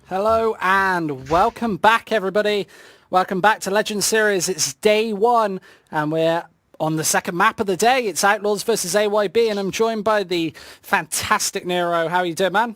Hello and welcome back, everybody. Welcome back to Legend Series. It's day one and we're on the second map of the day. It's Outlaws versus AYB and I'm joined by the fantastic Nero. How are you doing, man?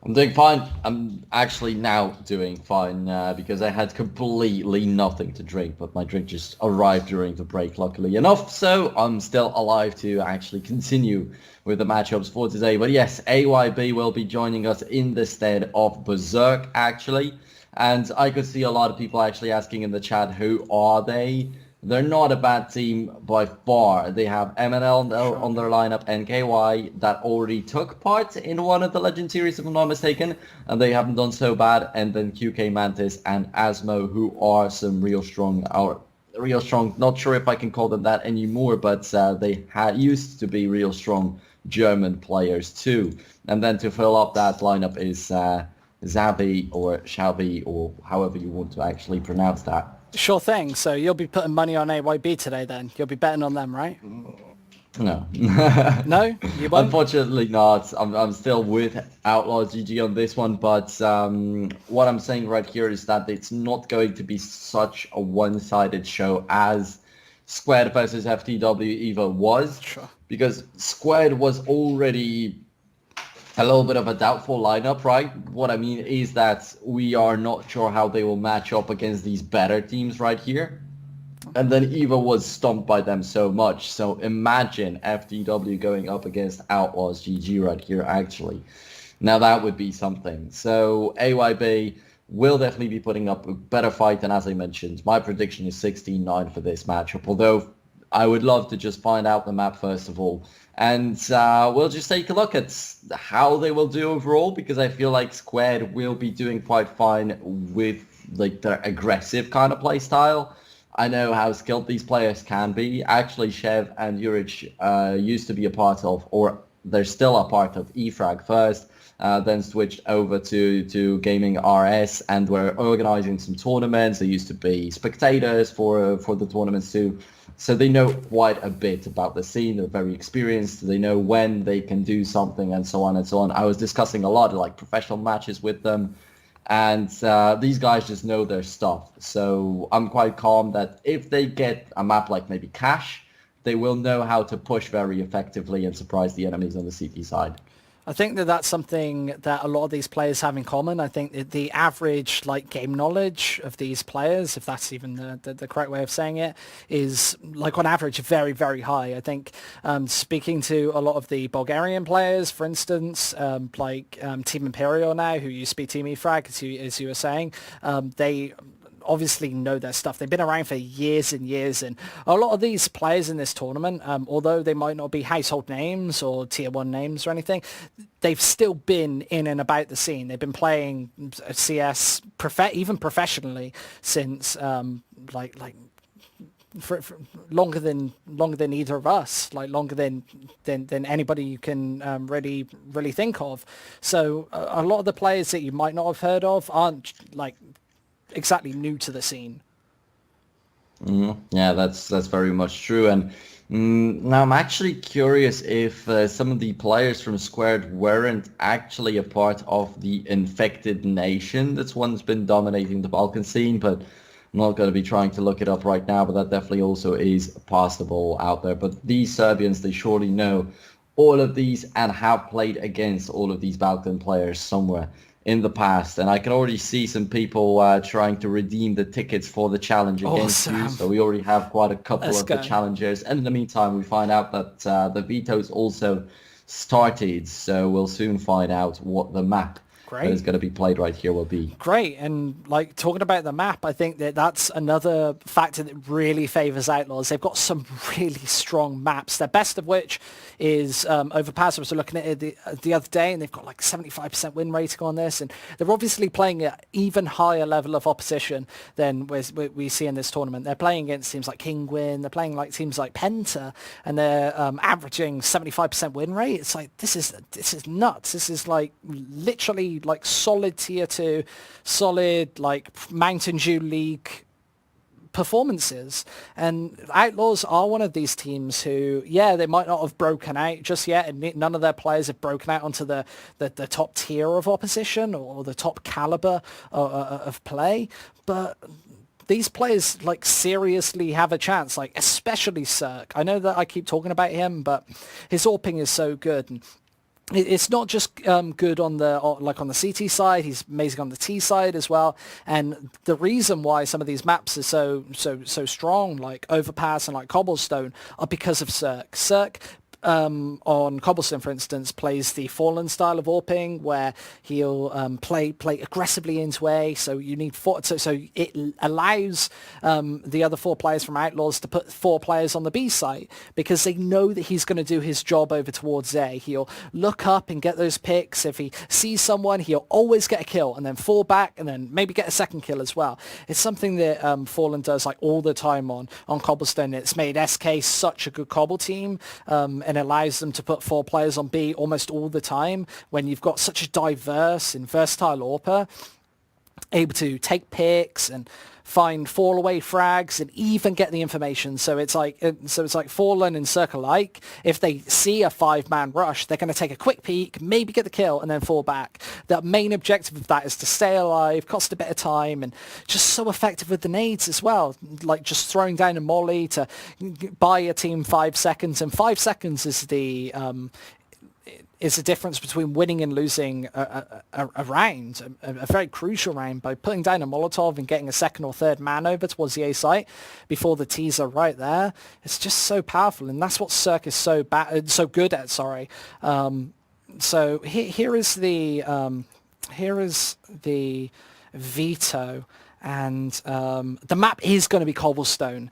I'm doing fine. I'm actually now doing fine because I had completely nothing to drink, but my drink just arrived during the break, luckily enough. So I'm still alive to actually continue with the matchups for today. But yes, AYB will be joining us in the stead of Berserk, actually. And I could see a lot of people actually asking in the chat, who are they? They're not a bad team by far. They have MNL on their lineup, NKY, that already took part in one of the Legend Series, if I'm not mistaken, and they haven't done so bad. And then QK Mantis and Asmo, who are some real strong, not sure if I can call them that anymore, but they used to be real strong German players too. And then to fill up that lineup is Xavi or Xavi, or however you want to actually pronounce that. Sure thing. So you'll be putting money on AYB today then? You'll be betting on them, right? No. No? You won't? Unfortunately not. I'm still with Outlaws GG on this one, but what I'm saying right here is that it's not going to be such a one-sided show as Squared versus FTW EVO was. Sure. Because Squared was already a little bit of a doubtful lineup, right? What I mean is that we are not sure how they will match up against these better teams right here. And then EVO was stomped by them so much. So imagine FTW going up against Outlaws GG right here, actually. Now that would be something. So AYB will definitely be putting up a better fight. And as I mentioned, my prediction is 16-9 for this matchup. Although I would love to just find out the map first of all. And we'll just take a look at how they will do overall, because I feel like Squared will be doing quite fine with like their aggressive kind of play style. I know how skilled these players can be. Actually, Chev and Juric used to be a part of, or they're still a part of eFrag first, then switched over to Gaming RS and were organizing some tournaments. They used to be spectators for the tournaments too. So they know quite a bit about the scene. They're very experienced. They know when they can do something and so on and so on. I was discussing a lot of like professional matches with them. And these guys just know their stuff. So I'm quite calm that if they get a map like maybe Cash, they will know how to push very effectively and surprise the enemies on the CT side. I think that that's something that a lot of these players have in common. I think that the average like game knowledge of these players, if that's even the correct way of saying it, is like on average very, very high. I think speaking to a lot of the Bulgarian players, for instance, Team Imperial now, who used to be Team eFrag, as you were saying, they obviously know their stuff. They've been around for years and years, and a lot of these players in this tournament, although they might not be household names or tier 1 names or anything, they've still been in and about the scene. They've been playing CS even professionally since for longer than either of us, like longer than anybody you can really think of. So a lot of the players that you might not have heard of aren't like exactly new to the scene. Yeah, that's very much true. And now I'm actually curious if some of the players from Squared weren't actually a part of the infected nation that's once been dominating the Balkan scene, but I'm not going to be trying to look it up right now, but that definitely also is possible out there. But these Serbians, they surely know all of these and have played against all of these Balkan players somewhere in the past, and I can already see some people trying to redeem the tickets for the challenge against you. So we already have quite a couple of the challengers, and in the meantime we find out that the vetoes also started, so we'll soon find out what the map that is going to be played right here will be. Great. And like talking about the map, I think that that's another factor that really favors Outlaws. They've got some really strong maps, the best of which is Overpass. I was looking at it the other day, and they've got like 75% win rating on this, and they're obviously playing an even higher level of opposition than we see in this tournament. They're playing against teams like Kingwin, they're playing like teams like Penta, and they're averaging 75% win rate. It's like this is nuts. This is like literally like solid tier 2, solid like MountainDew League performances. And Outlaws are one of these teams who, yeah, they might not have broken out just yet, and none of their players have broken out onto the top tier of opposition or the top caliber of play, but these players like seriously have a chance, like especially Cirque. I know that I keep talking about him, but his AWPing is so good. And it's not just good on the CT side. He's amazing on the T side as well. And the reason why some of these maps are so strong, like Overpass and like Cobblestone, are because of Cirque. Cirque on Cobblestone, for instance, plays the Fallen style of AWPing, where he'll play aggressively into A. So you need so it allows the other 4 players from Outlaws to put 4 players on the B site, because they know that he's going to do his job over towards A. He'll look up and get those picks. If he sees someone, he'll always get a kill and then fall back and then maybe get a second kill as well. It's something that Fallen does like all the time on Cobblestone. It's made SK such a good Cobble team, and allows them to put 4 players on B almost all the time when you've got such a diverse and versatile AWPer, able to take picks and find fall away frags and even get the information. So it's like Fallen and Circle alike. If they see a 5-man rush, they're going to take a quick peek, maybe get the kill, and then fall back. The main objective of that is to stay alive, cost a bit of time, and just so effective with the nades as well. Like just throwing down a molly to buy a team 5 seconds, and 5 seconds is the difference between winning and losing a round, a very crucial round, by putting down a Molotov and getting a second or third man over towards the A site before the T's are right there. It's just so powerful, and that's what Cirque is so good at. Sorry. So here is the veto, and the map is going to be Cobblestone.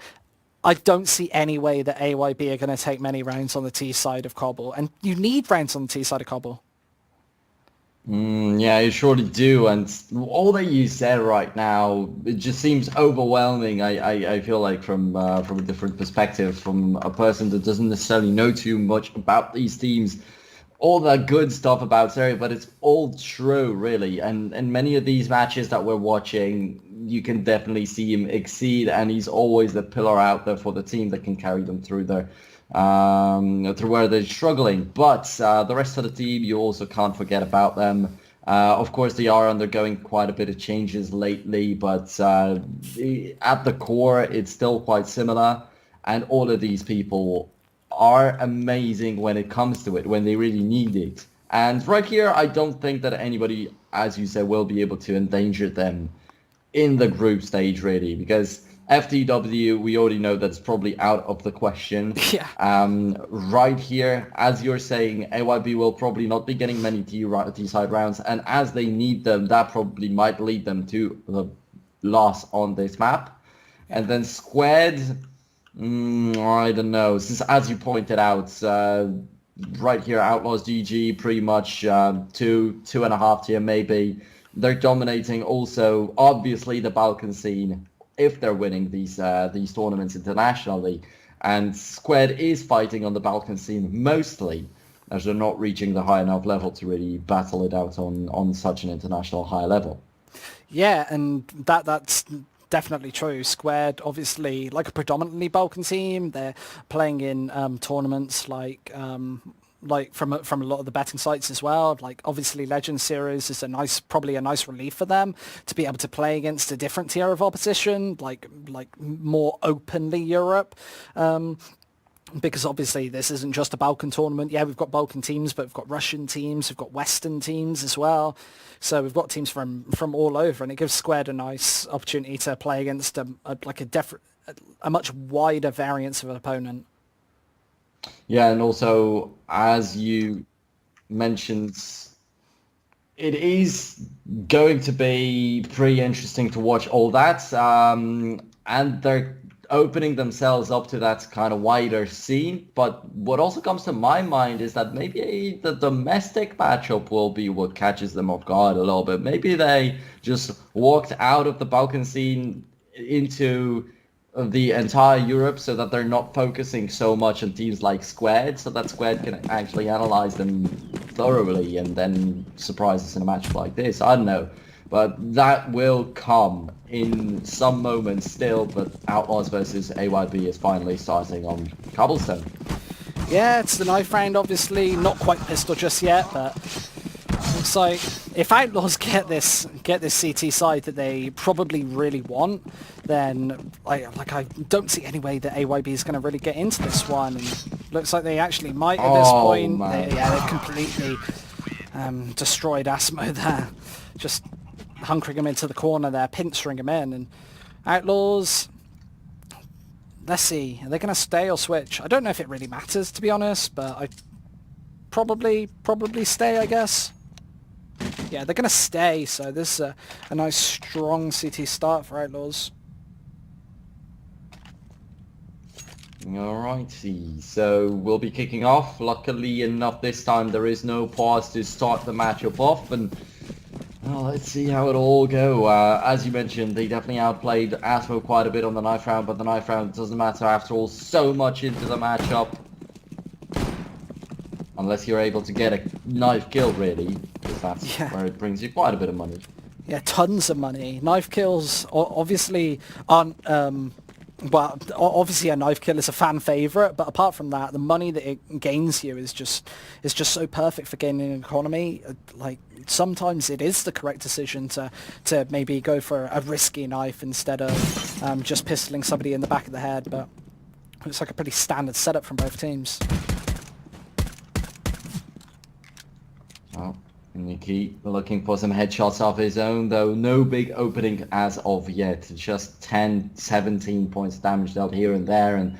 I don't see any way that AYB are going to take many rounds on the T side of Cobble, and you need rounds on the T side of Cobble. Yeah, you surely do, and all that you said right now, it just seems overwhelming. I feel like from a different perspective, from a person that doesn't necessarily know too much about these teams, all that good stuff about Serie, but it's all true, really. And many of these matches that we're watching, you can definitely see him exceed, and he's always the pillar out there for the team that can carry them through their through where they're struggling. But the rest of the team, you also can't forget about them. Of course, they are undergoing quite a bit of changes lately, but at the core, it's still quite similar. And all of these people are amazing when it comes to it, when they really need it. And right here, I don't think that anybody, as you said, will be able to endanger them in the group stage, really, because FTW, we already know that's probably out of the question. Yeah. Right here, as you're saying, AYB will probably not be getting many T-side rounds, and as they need them, that probably might lead them to the loss on this map. And then Squad, I don't know, since as you pointed out, right here, Outlaws GG, pretty much 2.5 tier maybe. They're dominating also, obviously, the Balkan scene if they're winning these tournaments internationally. And Squad is fighting on the Balkan scene mostly, as they're not reaching the high enough level to really battle it out on such an international high level. Yeah, and that's definitely true. Squared, obviously, like a predominantly Balkan team, they're playing in tournaments like from a lot of the betting sites as well. Like obviously Legend Series is probably a nice relief for them to be able to play against a different tier of opposition, like more openly Europe. Because obviously this isn't just a Balkan tournament. Yeah, we've got Balkan teams, but we've got Russian teams, we've got Western teams as well. So we've got teams from all over, and it gives Squared a nice opportunity to play against a much wider variance of an opponent. Yeah, and also, as you mentioned, it is going to be pretty interesting to watch all that. And they're opening themselves up to that kind of wider scene. But what also comes to my mind is that maybe the domestic matchup will be what catches them off guard a little bit. Maybe they just walked out of the Balkan scene into the entire Europe so that they're not focusing so much on teams like Squad, so that Squad can actually analyze them thoroughly and then surprise us in a match like this. I don't know. But that will come in some moments still, but Outlaws versus AYB is finally starting on Cobblestone. Yeah, it's the knife round, obviously. Not quite pistol just yet, but looks like if Outlaws get this CT side that they probably really want, then I don't see any way that AYB is going to really get into this one. And looks like they actually might at this point. They completely destroyed Asmo there. Just hunkering him into the corner there, pinching him in. And Outlaws, let's see, are they going to stay or switch? I don't know if it really matters, to be honest, but I probably stay, I guess. Yeah, they're going to stay, so this is a nice strong CT start for Outlaws. Alrighty, so we'll be kicking off. Luckily enough, this time there is no pause to start the matchup off, and well, let's see how it all go. As you mentioned, they definitely outplayed Asmo quite a bit on the knife round, but the knife round doesn't matter after all. So much into the matchup. Unless you're able to get a knife kill, really, because that's where it brings you quite a bit of money. Yeah, tons of money. Knife kills obviously aren't... well, obviously a knife kill is a fan favorite, but apart from that, the money that it gains you is just so perfect for gaining an economy. Like, sometimes it is the correct decision to maybe go for a risky knife instead of just pistoling somebody in the back of the head, but it looks like a pretty standard setup from both teams. Well, Nikki looking for some headshots of his own, though no big opening as of yet. Just 10, 17 points damage dealt here and there, and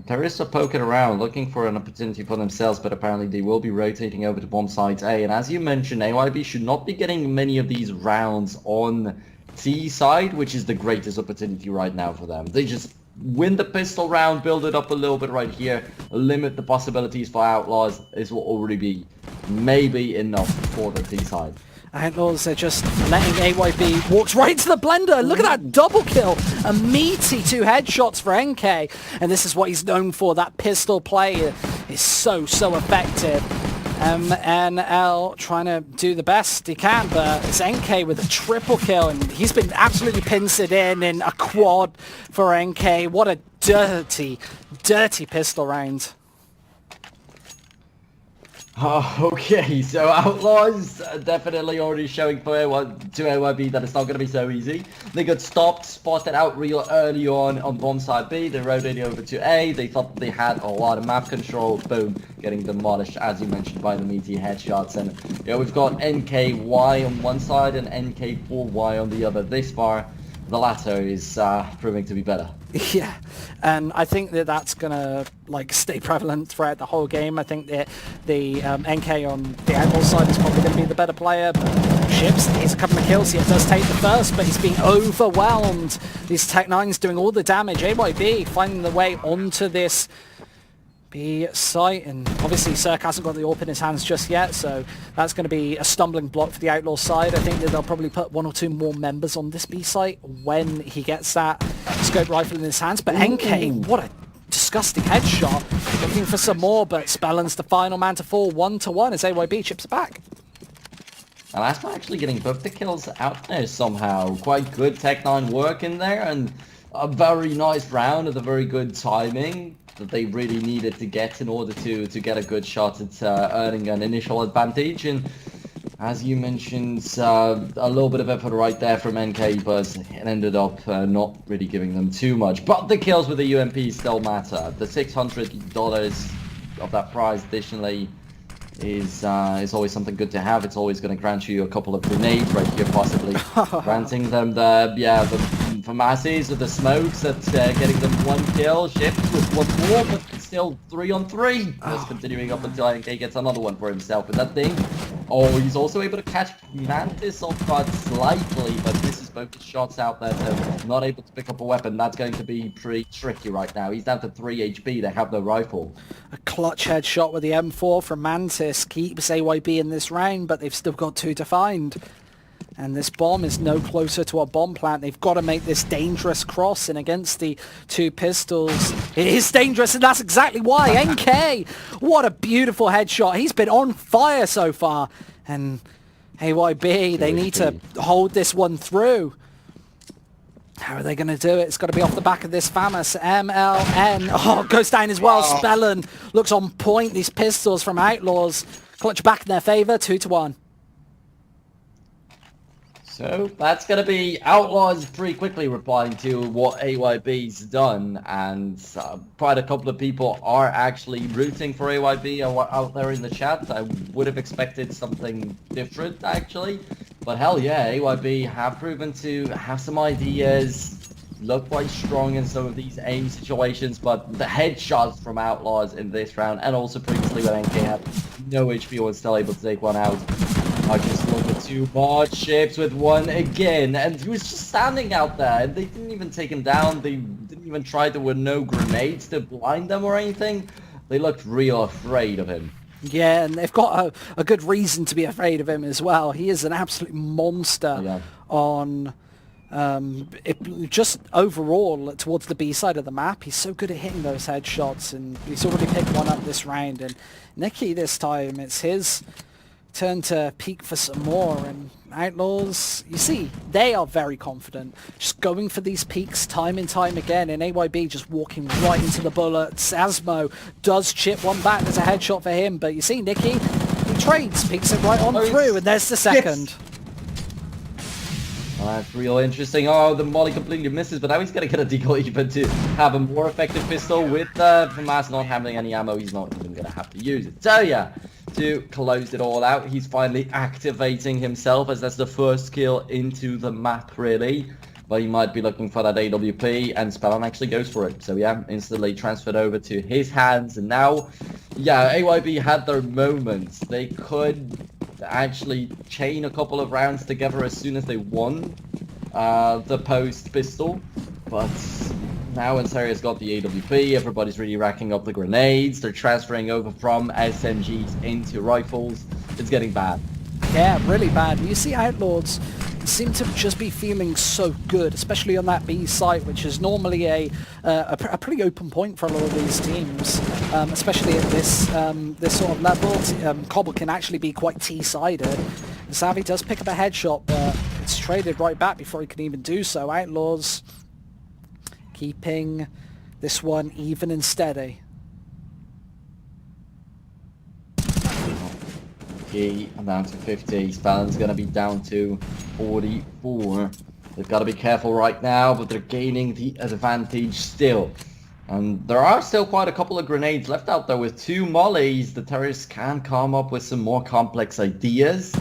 terrorists are poking around, looking for an opportunity for themselves, but apparently they will be rotating over to bomb site A. And as you mentioned, AYB should not be getting many of these rounds on T side, which is the greatest opportunity right now for them. They just win the pistol round, build it up a little bit right here, limit the possibilities for Outlaws. This will already be maybe enough for the T side. Outlaws are just letting AYB walks right to the blender. Look at that double kill. A meaty 2 headshots for NK. And this is what he's known for. That pistol play is so effective. NL trying to do the best he can, but it's NK with a triple kill, and he's been absolutely pincered in a quad for NK. What a dirty pistol round. Oh, okay, so Outlaws definitely already showing to AYB that it's not going to be so easy. They got stopped, spotted out real early on bomb side B. They rotated over to A. They thought they had a lot of map control. Boom, getting demolished, as you mentioned, by the meaty headshots. And yeah, we've got NKY on one side and NK4Y on the other. This far, the latter is proving to be better. Yeah, and I think that that's gonna stay prevalent throughout the whole game. I think that the NK on the Outlaw side is probably going to be the better player, but Ships, he's a couple of kills here, does take the first, but he's being overwhelmed. These Tech-9s doing all the damage. AYB finding the way onto this B site, and obviously Cirque hasn't got the AWP in his hands just yet, so that's going to be a stumbling block for the Outlaw side. I think that they'll probably put 1 or 2 more members on this B site when he gets that scope rifle in his hands. But NK, what a disgusting headshot. Looking for some more, but Spellen's the final man to fall 1-1 as AYB chips it back. And Asma actually getting both the kills out there somehow. Quite good Tech-9 work in there, and a very nice round with a very good timing that they really needed to get in order to get a good shot at earning an initial advantage. And as you mentioned, a little bit of effort right there from NK, but it ended up not really giving them too much. But the kills with the UMP still matter. The $600 of that prize additionally is always something good to have. It's always going to grant you a couple of grenades right here, possibly granting them the masses of the smokes that's getting them 1 kill. Shift with 1 more, but still 3-on-3. Just continuing up until NK gets another one for himself with that thing. Oh, he's also able to catch Mantis off guard slightly, but misses both his shots out there, so not able to pick up a weapon. That's going to be pretty tricky right now. He's down to 3 HP. They have no rifle. A clutch headshot with the M4 from Mantis keeps AYB in this round, but they've still got 2 to find. And this bomb is no closer to a bomb plant. They've got to make this dangerous cross, and against the 2 pistols, it is dangerous, and that's exactly why. NK, what a beautiful headshot. He's been on fire so far. And AYB, they need to hold this one through. How are they going to do it? It's got to be off the back of this famous MLN. Oh, goes down as well. Wow. Spellin looks on point. These pistols from Outlaws clutch back in their favor, 2-1. So that's going to be Outlaws pretty quickly replying to what AYB's done, and quite a couple of people are actually rooting for AYB out there in the chat. I would have expected something different, actually. But hell yeah, AYB have proven to have some ideas, look quite strong in some of these aim situations, but the headshots from Outlaws in this round, and also previously when NK had no HP and was still able to take one out, are just a little bit too much. Ships with one again, and he was just standing out there, and they didn't even take him down. They didn't even try. There were no grenades to blind them or anything. They looked real afraid of him. Yeah, and they've got a good reason to be afraid of him as well. He is an absolute monster on just overall towards the B side of the map. He's so good at hitting those headshots, and he's already picked one up this round. And Nicky this time, it's his turn to peek for some more, and Outlaws, you see, they are very confident, just going for these peaks time and time again, and AYB just walking right into the bullets. Asmo does chip one back, there's a headshot for him, but you see Nicky, he trades, peeks it right on through, and there's the second. Well, that's real interesting. Oh, the molly completely misses, but now he's going to get a decoy even to have a more effective pistol with Famas not having any ammo. He's not even going to have to use it. So yeah, to close it all out, he's finally activating himself, as that's the first kill into the map, really. But he might be looking for that AWP, and Spellon actually goes for it. So yeah, instantly transferred over to his hands, and now, yeah, AYB had their moments. They could actually chain a couple of rounds together as soon as they won the post pistol, but now when Sarah's got the AWP, everybody's really racking up the grenades. They're transferring over from SMGs into rifles. It's getting bad. Yeah, really bad. You see Outlaws seem to just be feeling so good, especially on that B site, which is normally a pretty open point for a lot of these teams, especially at this this sort of level. Cobble can actually be quite T-sided. Savvy does pick up a headshot, but it's traded right back before he can even do so. Outlaws keeping this one even and steady. I'm down to 50. Spallon's going to be down to 44. They've got to be careful right now, but they're gaining the advantage still. And there are still quite a couple of grenades left out there. With 2 mollies, the terrorists can come up with some more complex ideas.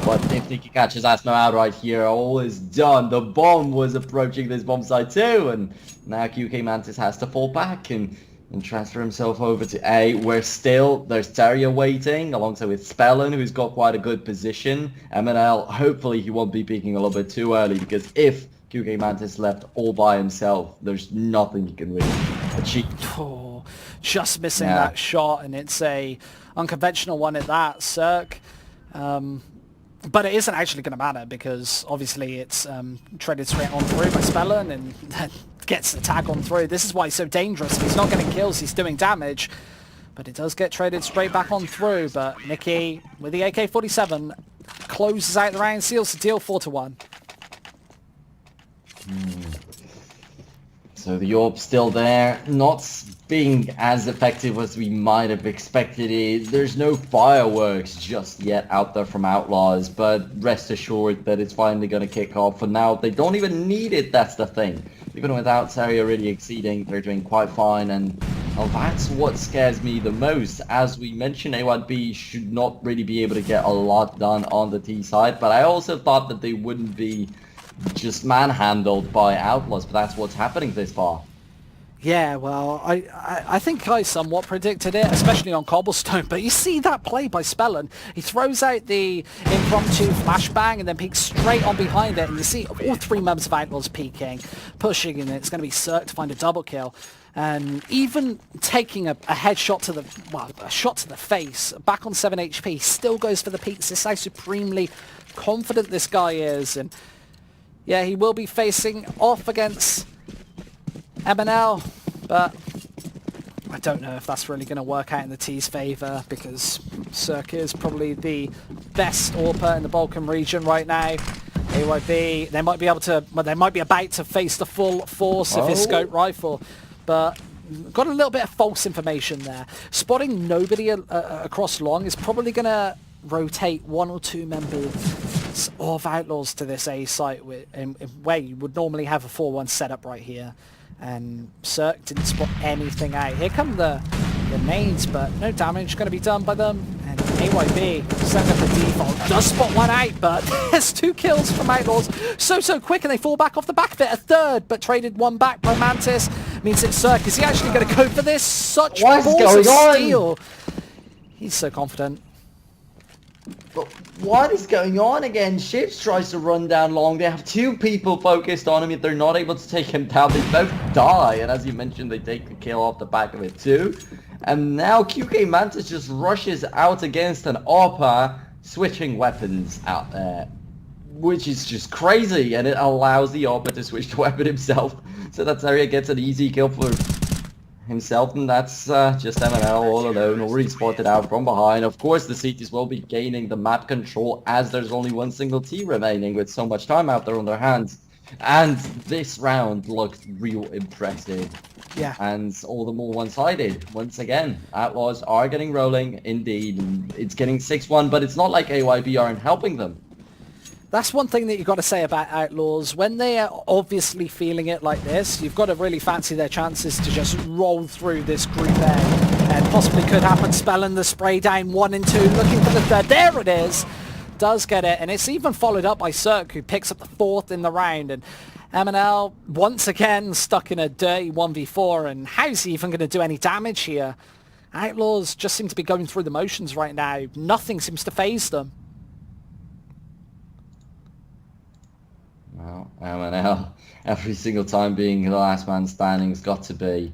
But if Nicky catches Asmo out right here, all is done. The bomb was approaching this bomb site too, and now QK Mantis has to fall back and transfer himself over to A, where still there's Terrier waiting, alongside with Spellon, who's got quite a good position. MNL, hopefully he won't be peeking a little bit too early, because if QK Mantis left all by himself, there's nothing he can really achieve. Oh, just missing that shot, and it's a unconventional one at that, Cirque. But it isn't actually going to matter, because obviously it's traded straight on through by Spellon, and then gets the tag on through. This is why he's so dangerous. He's not getting kills, he's doing damage, but it does get traded straight back on through. But Nicky, with the AK-47, closes out the round, seals the deal, 4-1. So the orb's still there, not being as effective as we might have expected it. There's no fireworks just yet out there from Outlaws, but rest assured that it's finally going to kick off. For now, they don't even need it, that's the thing. Even without Saria really exceeding, they're doing quite fine, and well, that's what scares me the most. As we mentioned, AYB should not really be able to get a lot done on the T side, but I also thought that they wouldn't be just manhandled by Outlaws, but that's what's happening this far. Yeah, well, I think I somewhat predicted it, especially on Cobblestone, but you see that play by Spellon. He throws out the impromptu flashbang and then peeks straight on behind it, and you see all 3 members of Outlaws peeking, pushing, and it's going to be Cirque to find a double kill. And even taking a headshot to the, well, a shot to the face, back on 7 HP, still goes for the peaks. This is how supremely confident this guy is, and yeah, he will be facing off against MNL, but I don't know if that's really going to work out in the T's favour, because Cirque is probably the best AWPer in the Balkan region right now. AYB, they might be able to, well, they might be about to face the full force of his scope rifle, but got a little bit of false information there. Spotting nobody across long is probably going to rotate 1 or 2 members of Outlaws to this A site where you would normally have a 4-1 setup right here. And Cirque didn't spot anything out. Here come the nades, but no damage going to be done by them. And AYB setting up the default. Does spot one out, but there's 2 kills from Outlaws. So quick, and they fall back off the back of it. A third, but traded 1 back by Mantis. Means it's Cirque. Is he actually going to go for this? Such balls of steel. He's so confident. But what is going on again? Ships tries to run down long. They have 2 people focused on him, yet they're not able to take him down. They both die, and as you mentioned, they take the kill off the back of it too. And now QK Mantis just rushes out against an AWPer, switching weapons out there, which is just crazy, and it allows the AWPer to switch the weapon himself. So that Zarya gets an easy kill for himself, and that's just MNL all alone, already spotted out from behind. Of course, the CTs will be gaining the map control as there's only 1 single T remaining with so much time out there on their hands. And this round looked real impressive. Yeah. And all the more one-sided. Once again, Outlaws are getting rolling, indeed. It's getting 6-1, but it's not like AYB aren't helping them. That's one thing that you've got to say about Outlaws. When they are obviously feeling it like this, you've got to really fancy their chances to just roll through this group A. And possibly could happen. Spelling the spray down 1 and 2, looking for the third. There it is. Does get it. And it's even followed up by Cirque, who picks up the 4th in the round. And MNL, once again, stuck in a dirty 1v4. And how's he even going to do any damage here? Outlaws just seem to be going through the motions right now. Nothing seems to faze them. Well, MNL, every single time being the last man standing has got to be...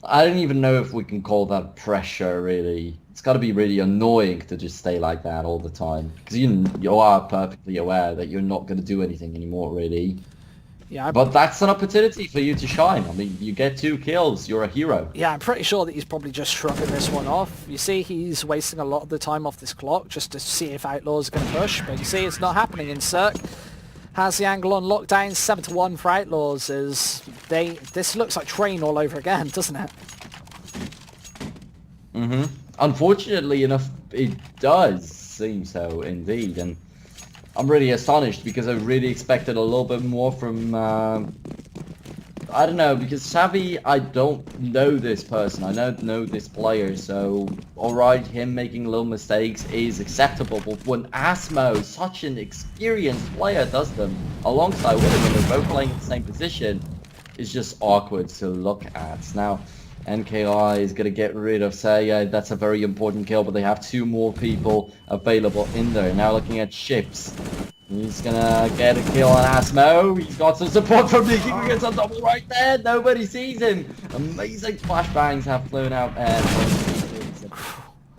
I don't even know if we can call that pressure, really. It's got to be really annoying to just stay like that all the time. Because you are perfectly aware that you're not going to do anything anymore, really. Yeah, but that's an opportunity for you to shine. I mean, you get 2 kills, you're a hero. Yeah, I'm pretty sure that he's probably just shrugging this one off. You see, he's wasting a lot of the time off this clock just to see if Outlaws are going to push. But you see, it's not happening in Cirque. Has the angle on lockdown. 7-1 for Outlaws as this looks like Train all over again, doesn't it? Unfortunately enough, it does seem so indeed, and I'm really astonished because I really expected a little bit more from I don't know, because Savvy, I don't know this person, I don't know this player, so alright, him making little mistakes is acceptable, but when Asmo, such an experienced player, does them alongside with him and they're both playing in the same position, it's just awkward to look at. Now, NKI is going to get rid of Saya, that's a very important kill, but they have 2 more people available in there. Now looking at Ships. He's gonna get a kill on Asmo. He's got some support from Nicky. He gets a double right there. Nobody sees him. Amazing flashbangs have flown out there.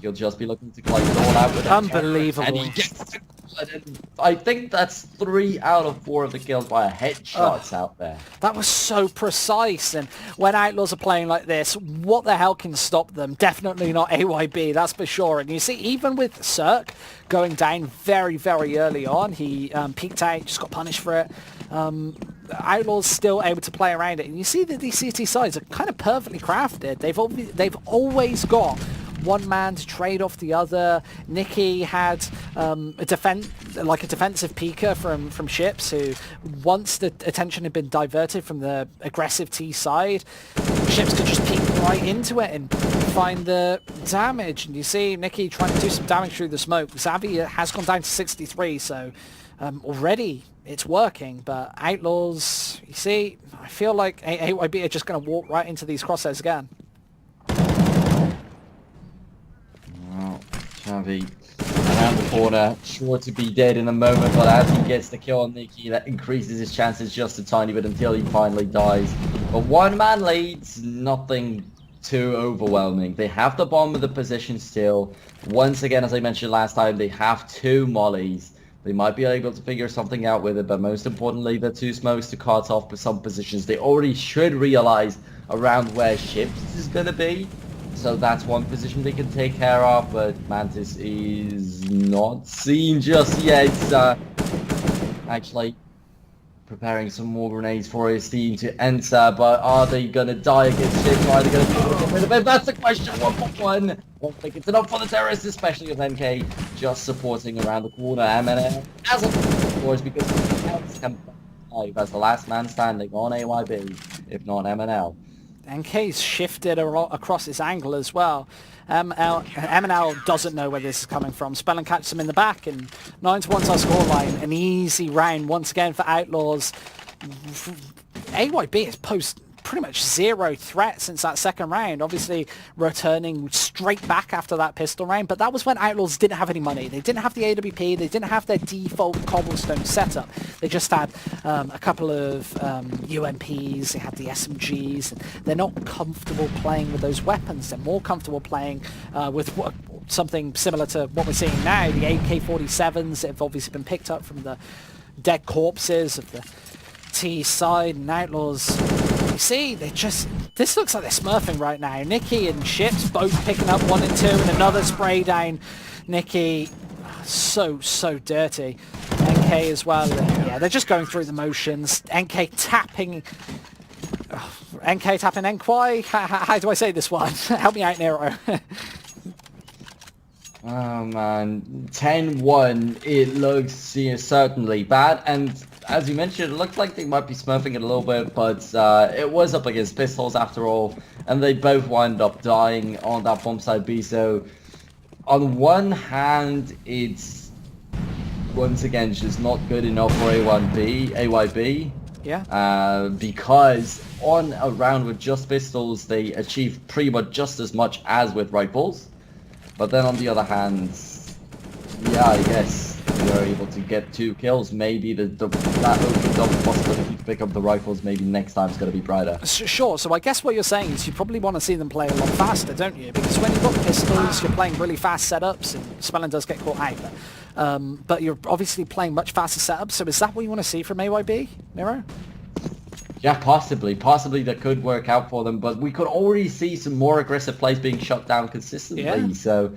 He'll just be looking to close it all out with unbelievable. And he gets I think that's 3 out of 4 of the kills by headshots out there. That was so precise, and when Outlaws are playing like this, what the hell can stop them? Definitely not AYB, that's for sure. And you see, even with Cirque going down very, very early on, he peeked out, just got punished for it. Outlaws still able to play around it, and you see that these CT sides are kind of perfectly crafted. They've always got one man to trade off the other. Nicky had a defensive peeker from Ships, who once the attention had been diverted from the aggressive T side, Ships could just peek right into it and find the damage. And you see Nicky trying to do some damage through the smoke. Xavi has gone down to 63, so already it's working. But Outlaws, you see, I feel like AYB are just going to walk right into these crosshairs again. Xavi around the corner, sure to be dead in a moment, but as he gets the kill on Nicky, that increases his chances just a tiny bit until he finally dies. But 1 man leads, nothing too overwhelming. They have the bomb of the position still. Once again, as I mentioned last time, they have 2 mollies. They might be able to figure something out with it, but most importantly, the 2 smokes to cut off some positions. They already should realize around where Ships is gonna be. So that's one position they can take care of, but Mantis is not seen just yet. Actually preparing some more grenades for his team to enter, but are they gonna die against Ships? Or are they gonna get rid of it? That's the question. 1.1. I don't think it's enough for the terrorists, especially with NK just supporting around the corner. MNL as of course, because else can survive as the last man standing on AYB, if not MNL. NK's shifted across his angle as well. MNL doesn't know where this is coming from. Spell and catches him in the back, and 9-1's our scoreline. An easy round once again for Outlaws. AYB has posed pretty much zero threat since that second round, obviously returning straight back after that pistol round, but that was when Outlaws didn't have any money. They didn't have the AWP, they didn't have their default cobblestone setup. They just had a couple of UMPs, they had the SMGs, and they're not comfortable playing with those weapons. They're more comfortable playing with something similar to what we're seeing now. The AK-47s have obviously been picked up from the dead corpses of the T side, and Outlaws, you see, this looks like they're smurfing right now. Nikki and Ships both picking up 1 and 2, and another spray down. Nikki, so dirty. NK as well. Yeah, they're just going through the motions. NK tapping NQ. How do I say this one? Help me out, Nero. Oh man, 10-1, it looks certainly bad, and as you mentioned, it looked like they might be smurfing it a little bit, but it was up against pistols after all, and they both wound up dying on that bomb side B. So on one hand, it's once again just not good enough for AYB. Yeah. Because on a round with just pistols, they achieve pretty much just as much as with rifles. But then on the other hand, yeah, I guess you're able to get 2 kills. Maybe that opens up the possibility to pick up the rifles. Maybe next time's going to be brighter. Sure, so I guess what you're saying is you probably want to see them play a lot faster, don't you? Because when you've got pistols, you're playing really fast setups, and Spellin does get caught out. But you're obviously playing much faster setups, so is that what you want to see from AYB, Nero? Yeah, possibly that could work out for them, but we could already see some more aggressive plays being shut down consistently. Yeah. So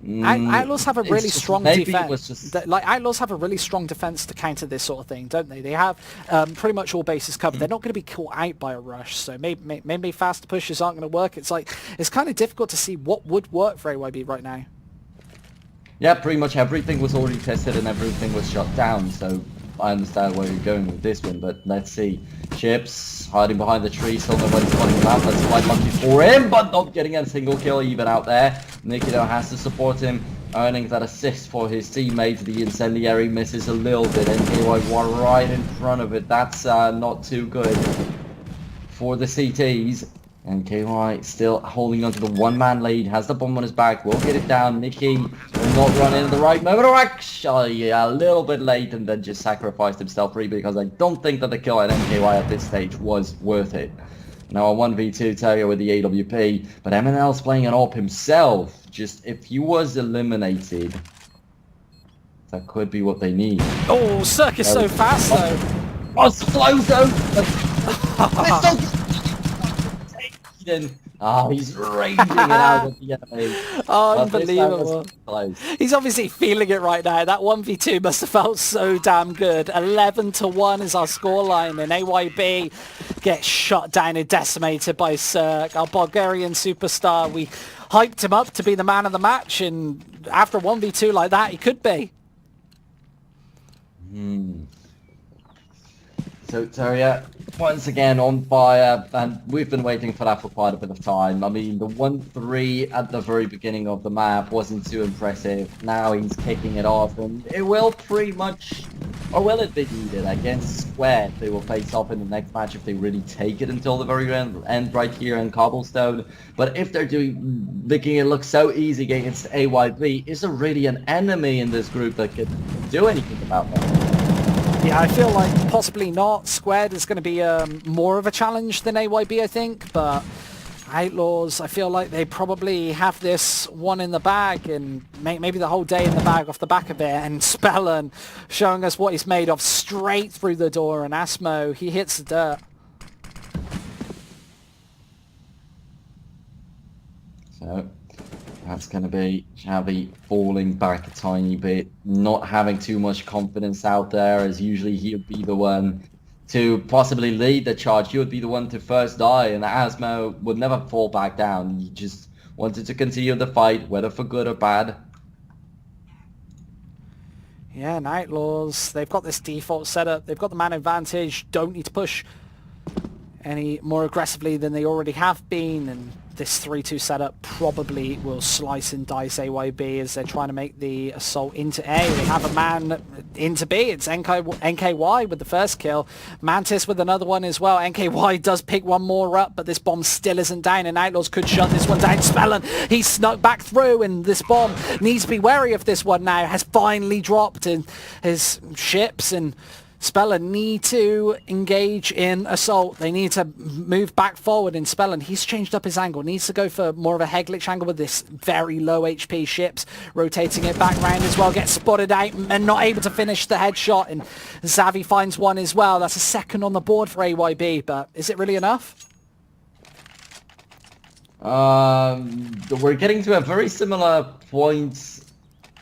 Outlaws have a really strong defense. Outlaws have a really strong defense to counter this sort of thing, don't they? They have pretty much all bases covered. They're not going to be caught out by a rush, so maybe faster pushes aren't going to work. It's kind of difficult to see what would work for AYB right now. Yeah, pretty much everything was already tested and everything was shut down, so I understand where you're going with this one, but let's see. Ships hiding behind the tree, still nobody's spotting him out. That's quite lucky for him, but not getting a single kill even out there. Nikki though has to support him, earning that assist for his teammate. The incendiary misses a little bit, and KY right in front of it. That's not too good for the CTs. And KY still holding on to the one-man lead, has the bomb on his back, will get it down. Nikki will not run in at the right moment, or actually a little bit late, and then just sacrificed himself free, because I don't think that the kill at MKY at this stage was worth it. Now a 1v2 Terrier with the AWP, but MNL's playing an AWP himself. Just if he was eliminated, that could be what they need. Oh, Circus so fast though. Oh, Exploso! Oh, he's raging it out at the enemy. Oh, unbelievable. He's obviously feeling it right now. That 1v2 must have felt so damn good. 11-1 is our scoreline, and AYB gets shot down and decimated by Cirque, our Bulgarian superstar. We hyped him up to be the man of the match, and after a 1v2 like that, he could be. So Terrier, once again on fire, and we've been waiting for that for quite a bit of time. I mean, the 1-3 at the very beginning of the map wasn't too impressive. Now he's kicking it off, and it will pretty much, or will it be needed against Square? They will face off in the next match if they really take it until the very end right here in Cobblestone. But if they're making it look so easy against AYB, is there really an enemy in this group that could do anything about that? Yeah, I feel like possibly not. Squared is going to be more of a challenge than AYB, I think, but Outlaws, I feel like they probably have this one in the bag, and maybe the whole day in the bag off the back of it, and Spellin showing us what he's made of straight through the door, and Asmo, he hits the dirt. So that's going to be Xavi falling back a tiny bit, not having too much confidence out there, as usually he would be the one to possibly lead the charge. He would be the one to first die, and Asmo would never fall back down. He just wanted to continue the fight, whether for good or bad. Yeah, and Outlaws, they've got this default setup. They've got the man advantage, don't need to push any more aggressively than they already have been, and this 3-2 setup probably will slice and dice AYB as they're trying to make the assault into A. They have a man into B. It's NKY with the first kill. Mantis with another one as well. NKY does pick one more up, but this bomb still isn't down, and Outlaws could shut this one down. Spellon, he's snuck back through, and this bomb needs to be wary of this one now. Has finally dropped in his ships, and Spellon need to engage in assault. They need to move back forward in Spellon. He's changed up his angle. Needs to go for more of a head glitch angle with this very low HP ships. Rotating it back round as well. Gets spotted out and not able to finish the headshot. And Xavi finds one as well. That's a second on the board for AYB. But is it really enough? We're getting to a very similar point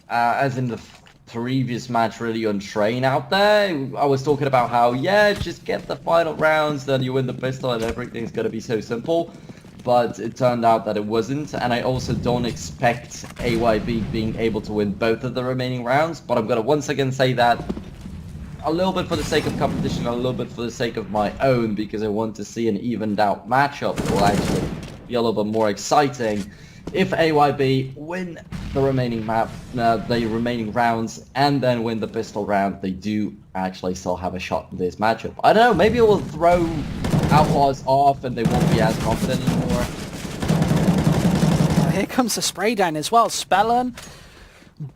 as in the previous match really on Train out there. I was talking about how, yeah, just get the final rounds, then you win the pistol and everything's going to be so simple. But it turned out that it wasn't, and I also don't expect AYB being able to win both of the remaining rounds. But I'm going to once again say that a little bit for the sake of competition, a little bit for the sake of my own, because I want to see an evened out matchup that will actually be a little bit more exciting. If AYB win the remaining rounds and then win the pistol round, they do actually still have a shot in this matchup. I don't know, maybe it will throw Outlaws off and they won't be as confident anymore. Here comes the spray down as well. Spellon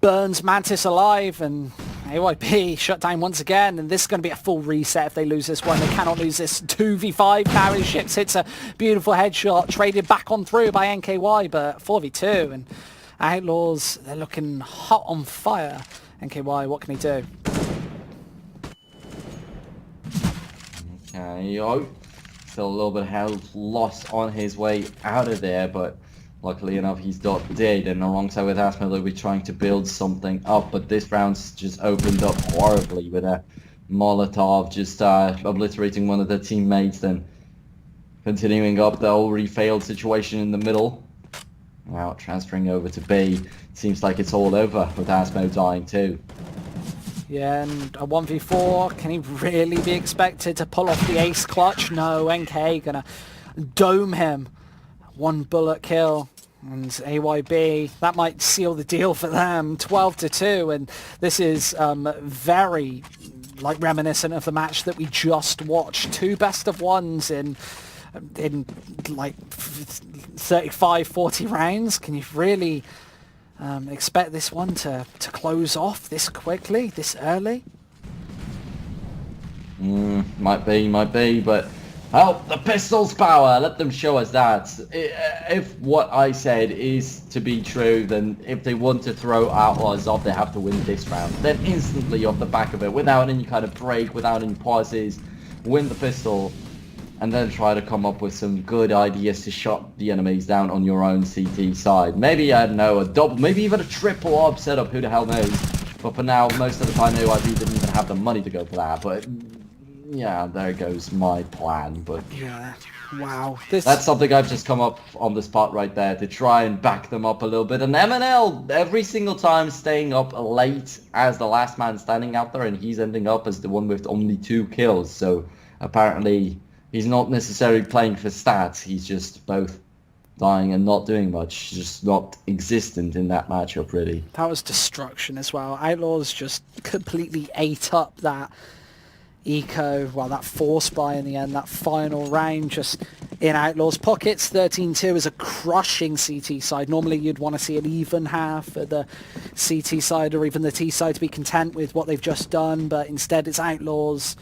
burns Mantis alive, and AYB shut down once again, and this is going to be a full reset if they lose this one. They cannot lose this 2v5 now. His ships hits a beautiful headshot, traded back on through by NKY, but 4v2, and Outlaws, they're looking hot on fire. NKY, what can he do? Okay, still a little bit of health lost on his way out of there, but luckily enough, he's not dead, and alongside with Asmo, they'll be trying to build something up, but this round's just opened up horribly with a Molotov just obliterating one of their teammates, then continuing up the already failed situation in the middle. Now transferring over to B. Seems like it's all over with Asmo dying too. Yeah, and a 1v4, can he really be expected to pull off the ace clutch? No, NK gonna dome him. One bullet kill, and AYB, that might seal the deal for them. 12-2, and this is very reminiscent of the match that we just watched. Two best of ones in like 35-40 rounds. Can you really expect this one to close off this quickly, this early? Might be, but help the pistol's power. Let them show us that. If what I said is to be true, then if they want to throw Outlaws off, they have to win this round. Then instantly off the back of it, without any kind of break, without any pauses, win the pistol, and then try to come up with some good ideas to shut the enemies down on your own CT side. Maybe, I don't know, a double, maybe even a triple op setup, who the hell knows. But for now, most of the time AYB didn't even have the money to go for that, but yeah, there goes my plan. But yeah, wow. That's something I've just come up on the spot right there to try and back them up a little bit. And MNL, every single time staying up late as the last man standing out there, and he's ending up as the one with only 2 kills. So apparently he's not necessarily playing for stats. He's just both dying and not doing much. Just not existent in that matchup, really. That was destruction as well. Outlaws just completely ate up that eco, well, that force buy in the end, that final round just in Outlaws' pockets. 13-2 is a crushing CT side. Normally you'd want to see an even half for the CT side or even the T side to be content with what they've just done, but instead it's Outlaws.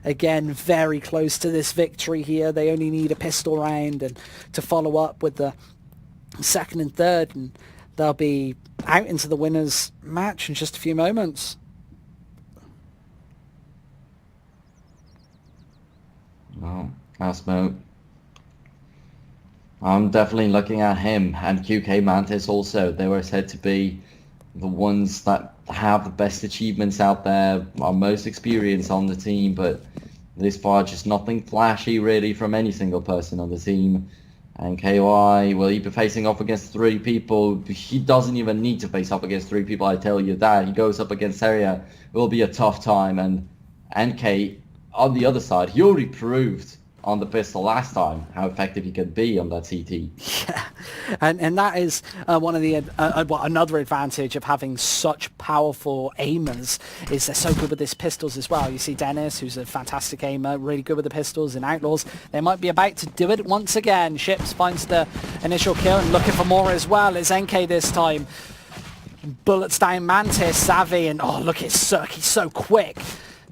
Again, very close to this victory here. They only need a pistol round and to follow up with the second and third, and they'll be out into the winners match in just a few moments. Well, Asmo I'm definitely looking at him and QK Mantis also. They were said to be the ones that have the best achievements out there, are most experienced on the team, but this far just nothing flashy really from any single person on the team. And KY, will he be facing off against 3 people? He doesn't even need to face up against 3 people, I tell you that. He goes up against Seria, it will be a tough time. And NK, on the other side, he already proved on the pistol last time how effective he could be on that CT. Yeah, and that is one of the another advantage of having such powerful aimers is they're so good with his pistols as well. You see Dennis, who's a fantastic aimer, really good with the pistols. In Outlaws, they might be about to do it once again. Ships finds the initial kill and looking for more as well. It's NK this time. Bullets down Mantis, Savvy, and oh look, it's Cirque, he's so quick.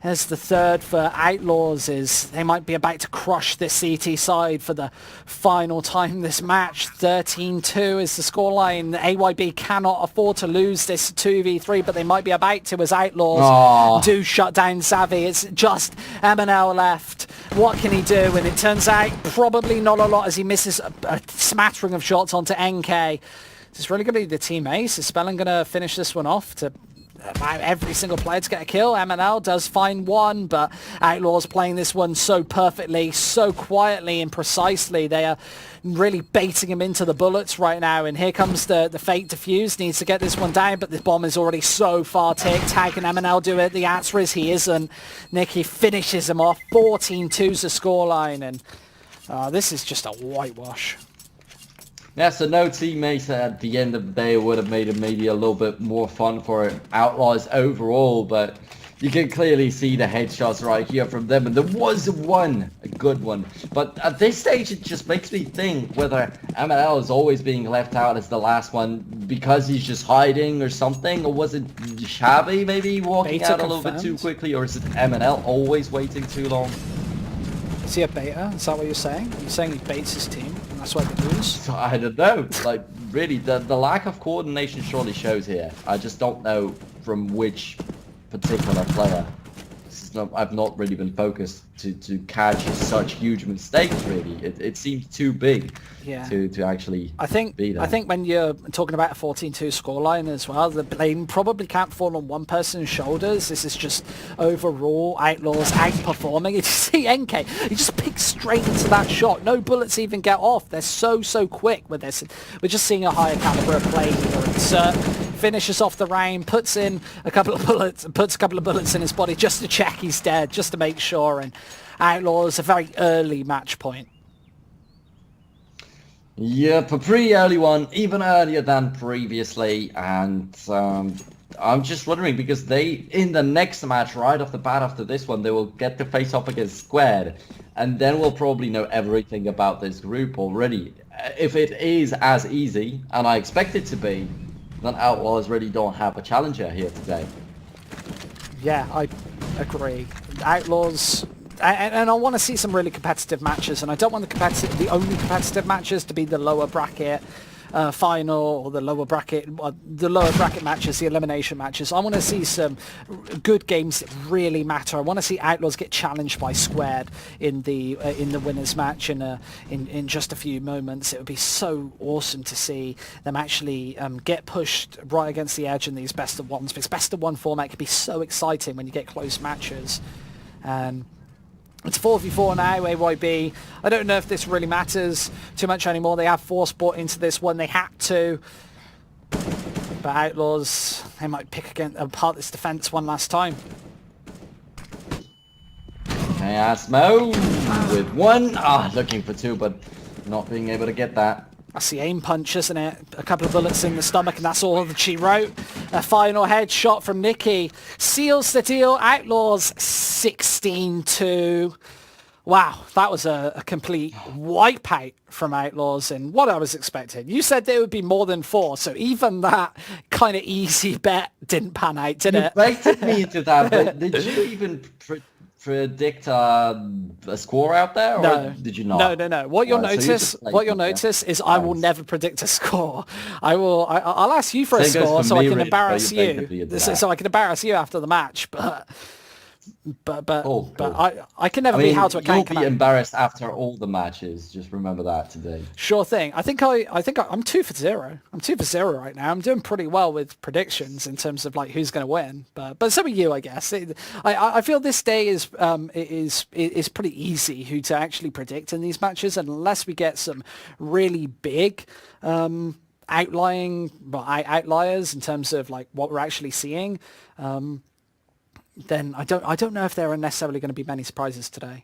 There's the third for Outlaws. They might be about to crush this CT side for the final time this match. 13-2 is the scoreline. AYB cannot afford to lose this 2v3, but they might be about to as Outlaws do shut down Savvy. It's just MNL left. What can he do? And it turns out probably not a lot as he misses a smattering of shots onto NK. It's really going to be the team ace. Is Spellin going to finish this one off to every single player to get a kill? MNL does find one, but Outlaws playing this one so perfectly, so quietly and precisely. They are really baiting him into the bullets right now, and here comes the fake defuse. Needs to get this one down, but this bomb is already so far ticked. How can MNL do it? The answer is he isn't. Nicky finishes him off. 14-2's the scoreline, and this is just a whitewash. Yeah, so no teammates at the end of the day would have made it maybe a little bit more fun for Outlaws overall, but you can clearly see the headshots right here from them, and there was one, a good one. But at this stage, it just makes me think whether MNL is always being left out as the last one because he's just hiding or something, or was it Shabby maybe walking Beta out a little bit too quickly, or is it MNL always waiting too long? Is he a beta? Is that what you're saying? You're saying he baits his team, and that's why they lose? So I don't know. Like, really, the lack of coordination surely shows here. I just don't know from which particular player. I've not really been focused to catch such huge mistakes, really. It seems too big to actually be there. I think when you're talking about a 14-2 scoreline as well, the blame probably can't fall on one person's shoulders. This is just overall Outlaws outperforming. You see NK, he just picks straight into that shot. No bullets even get off. They're so quick with this. We're just seeing a higher caliber of play here. Insert finishes off the round, puts in a couple of bullets in his body just to check he's dead, just to make sure. And Outlaws a very early match point. Yep, a pretty early one, even earlier than previously, and I'm just wondering because they, in the next match, right off the bat after this one, they will get to face off against Squared, and then we'll probably know everything about this group already. If it is as easy, and I expect it to be, then Outlaws really don't have a challenger here today. Yeah, I agree. Outlaws, and I want to see some really competitive matches, and I don't want the only competitive matches to be the lower bracket final or the lower bracket matches, the elimination matches. I want to see some good games that really matter. I want to see Outlaws get challenged by Squared in the winners match in just a few moments. It would be so awesome to see them actually get pushed right against the edge in these best of ones. This best of one format can be so exciting when you get close matches. It's 4v4 now, AYB. I don't know if this really matters too much anymore. They have force bought into this one. They had to. But Outlaws, they might pick apart this defense one last time. Okay, Asmo with one. Looking for two, but not being able to get that. That's the aim punch, isn't it? A couple of bullets in the stomach, and that's all that she wrote. A final headshot from Nicky. Seals the deal. Outlaws 16-2. Wow, that was a complete wipeout from Outlaws, and what I was expecting. You said there would be more than 4, so even that kind of easy bet didn't pan out, did it? You baited me into that, but did you even predict a score out there, or no, did you not? No. What you'll notice is I will never predict a score. I'll ask you for a score so I can embarrass you. So I can embarrass you after the match. But Cool, cool. I can never I be mean, held to account. you'll be embarrassed after all the matches. Just remember that today. Sure thing. I'm 2 for 0. I'm 2 for 0 right now. I'm doing pretty well with predictions in terms of like who's going to win. But so are you, I guess. I feel this day is pretty easy who to actually predict in these matches, unless we get some really big outliers in terms of like what we're actually seeing. Then I don't know if there are necessarily going to be many surprises today.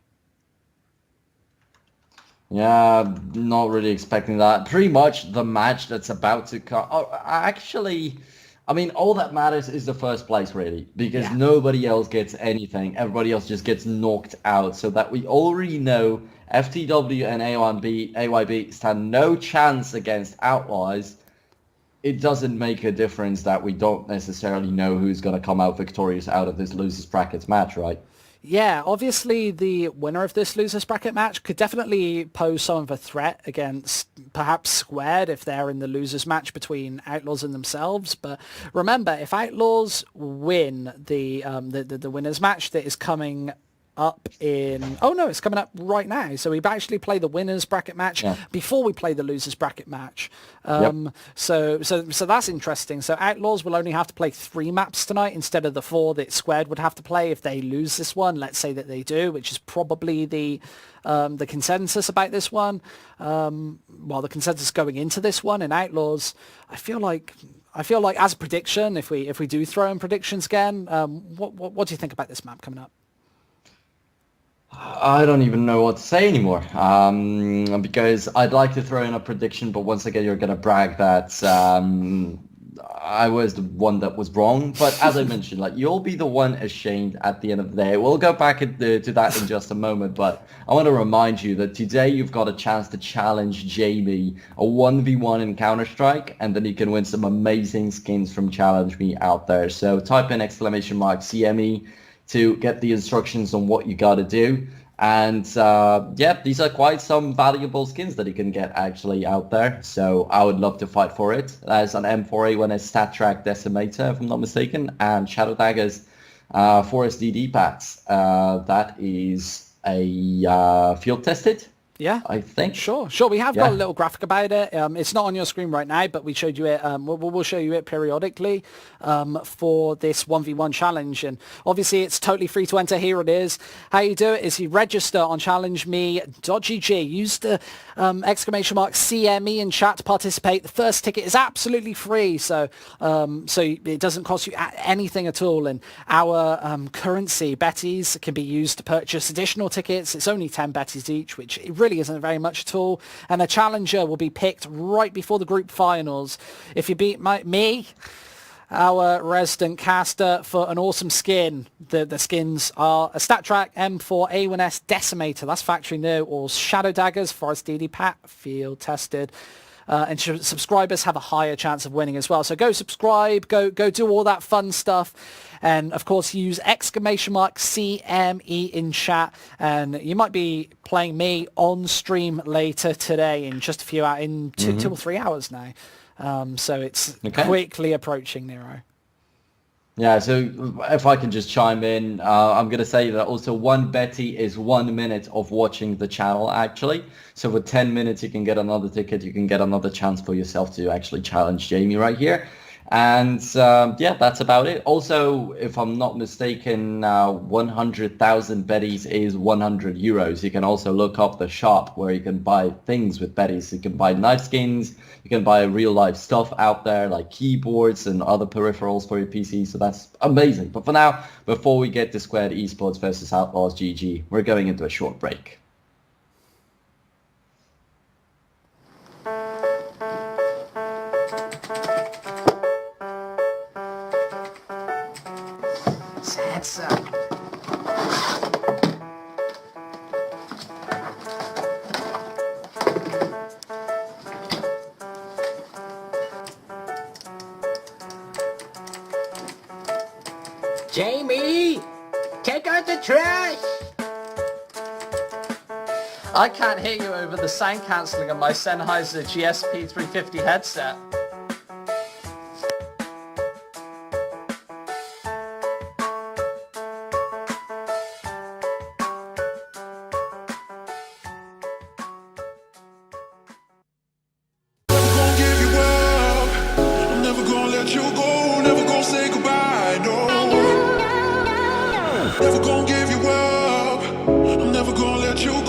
Yeah, not really expecting that. Pretty much the match that's about to come. Oh, actually, I mean, all that matters is the first place, really, because nobody else gets anything. Everybody else just gets knocked out. So that we already know FTW and AYB stand no chance against Outlaws. It doesn't make a difference that we don't necessarily know who's going to come out victorious out of this losers brackets match, right? Yeah, obviously the winner of this losers bracket match could definitely pose some of a threat against perhaps Squared if they're in the losers match between Outlaws and themselves. But remember, if Outlaws win the winners match that is coming up in... Oh no, it's coming up right now. So we actually play the winners bracket match before we play the losers bracket match. So that's interesting. So Outlaws will only have to play 3 maps tonight instead of the 4 that Squared would have to play if they lose this one. Let's say that they do, which is probably the consensus about this one. Well, the consensus going into this one in Outlaws, I feel like as a prediction, if we do throw in predictions again, what do you think about this map coming up? I don't even know what to say anymore, because I'd like to throw in a prediction, but once again, you're going to brag that I was the one that was wrong. But as I mentioned, like, you'll be the one ashamed at the end of the day. We'll go back to that in just a moment, but I want to remind you that today you've got a chance to challenge Jamie a 1v1 in Counter-Strike, and then you can win some amazing skins from ChallengeME out there. So type in !CME to get the instructions on what you got to do. And these are quite some valuable skins that you can get actually out there. So I would love to fight for it. There's an M4A1S Stat Track Decimator, if I'm not mistaken, and Shadow Daggers Forest DD packs. That is a field tested. Yeah, I think. Sure. We have got a little graphic about it. It's not on your screen right now, but we showed you it. We'll show you it periodically for this 1v1 challenge. And obviously, it's totally free to enter. Here it is. How you do it is you register on ChallengeME.gg. Use the !CME in chat to participate. The first ticket is absolutely free, so it doesn't cost you anything at all. And our currency, betties, can be used to purchase additional tickets. It's only 10 betties each, which it really isn't very much at all. And a challenger will be picked right before the group finals. If you beat me, our resident caster, for an awesome skin. The skins are a Stat Track M4A1S Decimator, that's factory new, or Shadow Daggers, Forest DD Pack, field tested. And subscribers have a higher chance of winning as well. So go subscribe, go do all that fun stuff. And of course, use !CME in chat. And you might be playing me on stream later today in just a few hours, in 2 or 3 hours now. So it's quickly approaching, Nero. Yeah, so if I can just chime in, I'm going to say that also 1 Betty is 1 minute of watching the channel, actually. So for 10 minutes, you can get another ticket. You can get another chance for yourself to actually challenge Jamie right here. And that's about it. Also, if I'm not mistaken, 100,000 betties is 100 euros. You can also look up the shop where you can buy things with betties. You can buy knife skins. You can buy real life stuff out there like keyboards and other peripherals for your PC. So that's amazing. But for now, before we get to Squared Esports versus Outlaws GG, we're going into a short break. Jamie, take out the trash! I can't hear you over the sound cancelling on my Sennheiser GSP 350 headset. Never gonna give you up. I'm never gonna let you